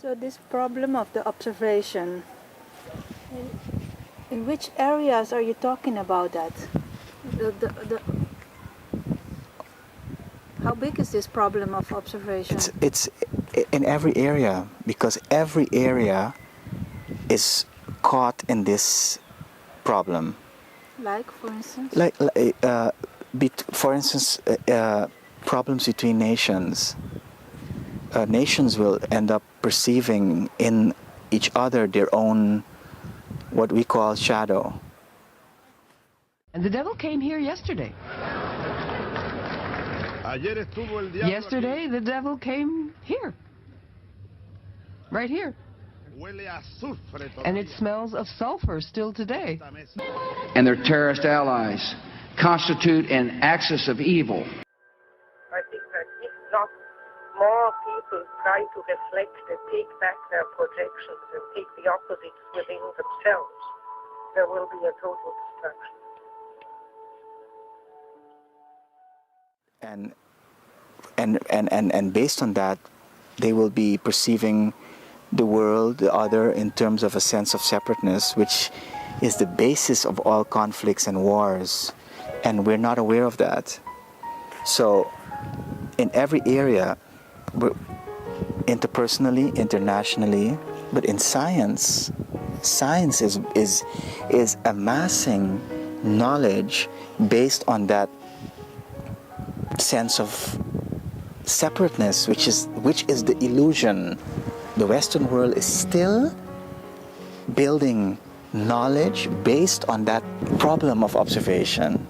So this problem of the observation, in which areas are you talking about that? How big is this problem of observation? It's in every area, because every area is caught in this problem. Like, for instance? For instance, problems between nations. Nations will end up perceiving in each other their own, what we call shadow. And the devil came here yesterday. Yesterday, the devil came here. Right here. And it smells of sulfur still today. And their terrorist allies constitute an axis of evil. I think that if not more people try to reflect and take back their projections and take the opposites within themselves, there will be a total destruction. And based on that, they will be perceiving the world, the other, in terms of a sense of separateness, which is the basis of all conflicts and wars. And we're not aware of that. So in every area, interpersonally, internationally, but in science is amassing knowledge based on that sense of separateness, which is the illusion. The Western world is still building knowledge based on that problem of observation.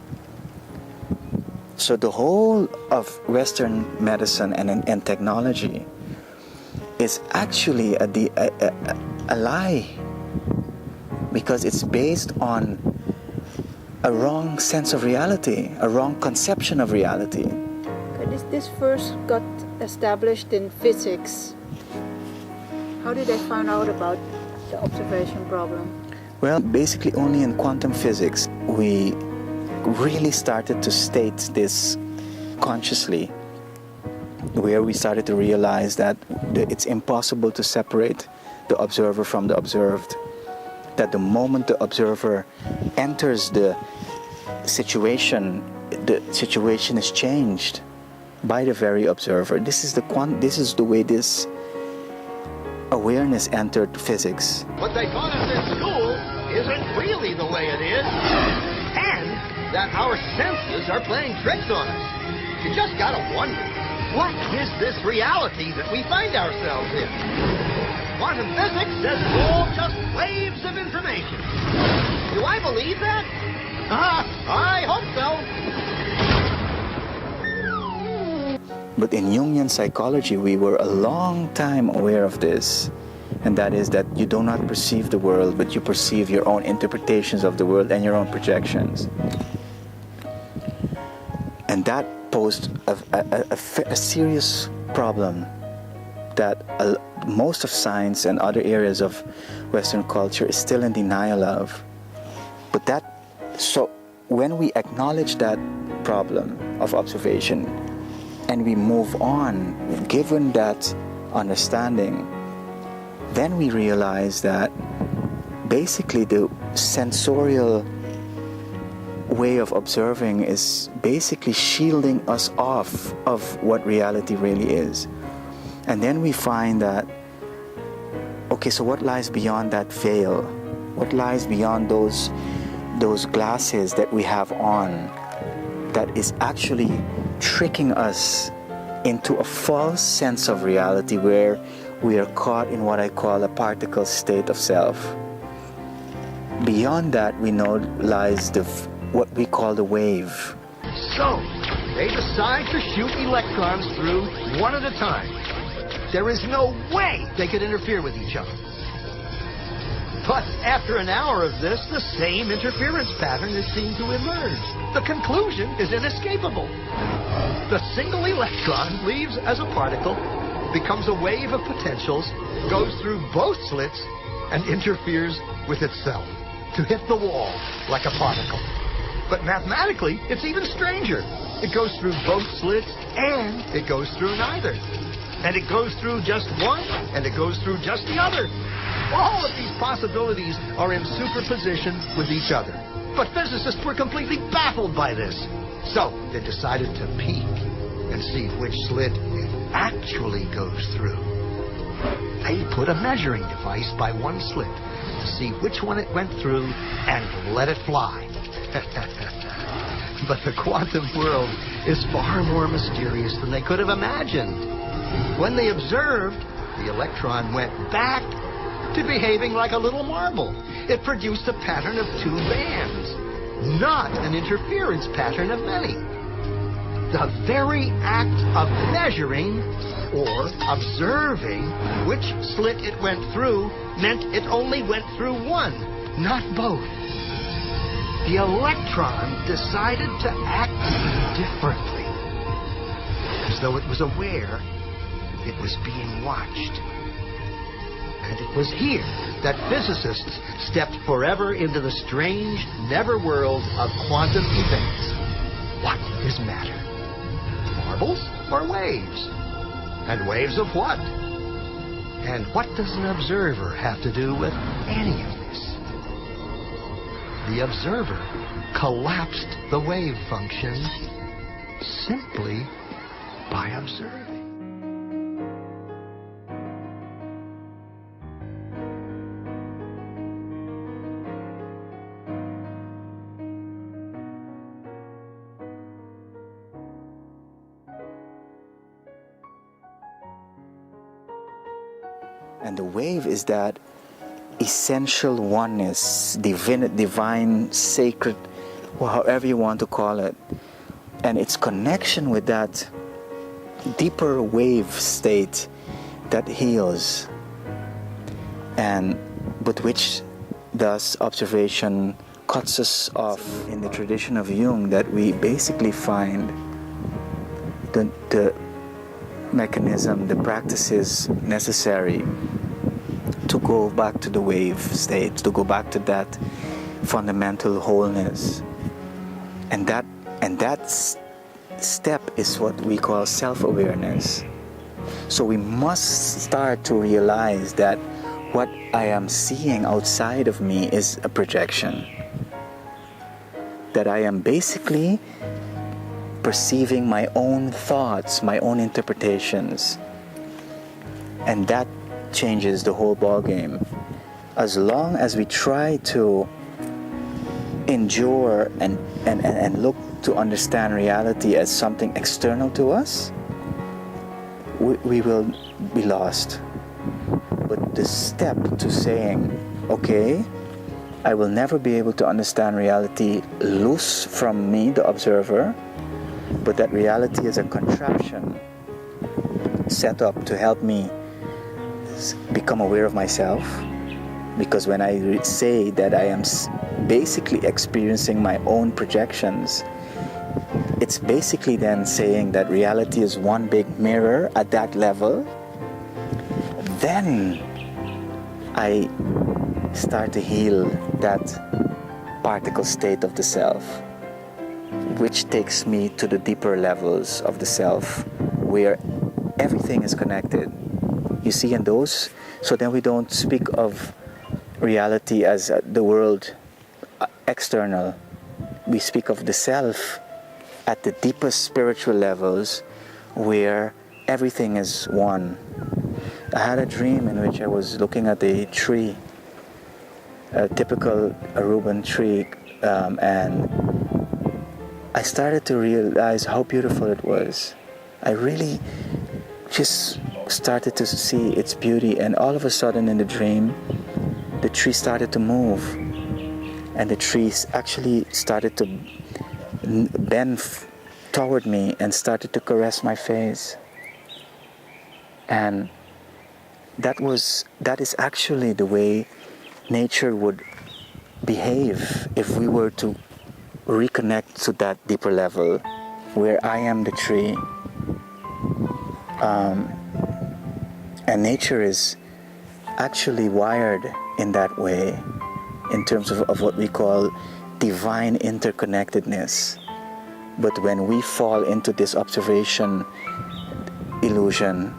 So the whole of Western medicine and technology is actually a lie, because it's based on a wrong sense of reality, a wrong conception of reality. This first got established in physics. How did they find out about the observation problem? Well, basically only in quantum physics we really started to state this consciously, where we started to realize that it's impossible to separate the observer from the observed. That the moment the observer enters the situation is changed by the very observer. This is the way this awareness entered physics. What they taught us in school isn't really the way it is, and that our senses are playing tricks on us. You just gotta wonder, what is this reality that we find ourselves in? Quantum physics says it's all just waves of information. Do I believe that? I hope so. But in Jungian psychology, we were a long time aware of this, and that is that you do not perceive the world, but you perceive your own interpretations of the world and your own projections. And that posed a serious problem that most of science and other areas of Western culture is still in denial of. So when we acknowledge that problem of observation and we move on, given that understanding, then we realize that basically the sensorial way of observing is basically shielding us off of what reality really is. And then we find that, okay, so what lies beyond that veil? What lies beyond those glasses that we have on that is actually tricking us into a false sense of reality where we are caught in what I call a particle state of self. Beyond that, we know lies what we call the wave. So, they decide to shoot electrons through one at a time. There is no way they could interfere with each other. But after an hour of this, the same interference pattern is seen to emerge. The conclusion is inescapable. The single electron leaves as a particle, becomes a wave of potentials, goes through both slits, and interferes with itself to hit the wall like a particle. But mathematically, it's even stranger. It goes through both slits and it goes through neither. and it goes through just one, and it goes through just the other. All of these possibilities are in superposition with each other. But physicists were completely baffled by this. So they decided to peek and see which slit it actually goes through. They put a measuring device by one slit to see which one it went through and let it fly. But the quantum world is far more mysterious than they could have imagined. When they observed, the electron went back to behaving like a little marble. It produced a pattern of two bands, not an interference pattern of many. The very act of measuring or observing which slit it went through meant it only went through one, not both. The electron decided to act differently, as though it was aware it was being watched. And it was here that physicists stepped forever into the strange netherworld of quantum events. What is matter? Marbles or waves? And waves of what? And what does an observer have to do with any of this? The observer collapsed the wave function simply by observing. And the wave is that essential oneness, divine, sacred, or however you want to call it. And its connection with that deeper wave state that heals, and but which thus observation cuts us off. In the tradition of Jung, that we basically find the mechanism, the practices necessary to go back to the wave state, to go back to that fundamental wholeness. And that step is what we call self-awareness. So we must start to realize that what I am seeing outside of me is a projection. That I am basically perceiving my own thoughts, my own interpretations. And that changes the whole ballgame. As long as we try to endure and look to understand reality as something external to us, we will be lost. But the step to saying, okay, I will never be able to understand reality loose from me, the observer, but that reality is a contraption set up to help me become aware of myself. Because when I say that I am basically experiencing my own projections, it's basically then saying that reality is one big mirror at that level. Then I start to heal that particle state of the self, which takes me to the deeper levels of the self, where everything is connected. You see, in those, so then we don't speak of reality as the world external. We speak of the self at the deepest spiritual levels, where everything is one. I had a dream in which I was looking at a tree, a typical Aruban tree, and I started to realize how beautiful it was. I really just started to see its beauty, and all of a sudden in the dream, the tree started to move, and the trees actually started to bend toward me and started to caress my face. And that is actually the way nature would behave if we were to reconnect to that deeper level, where I am the tree. And nature is actually wired in that way, in terms of what we call divine interconnectedness. But when we fall into this observation illusion,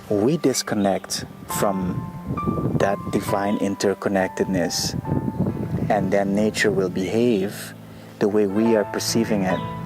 we disconnect from that divine interconnectedness, and then nature will behave the way we are perceiving it.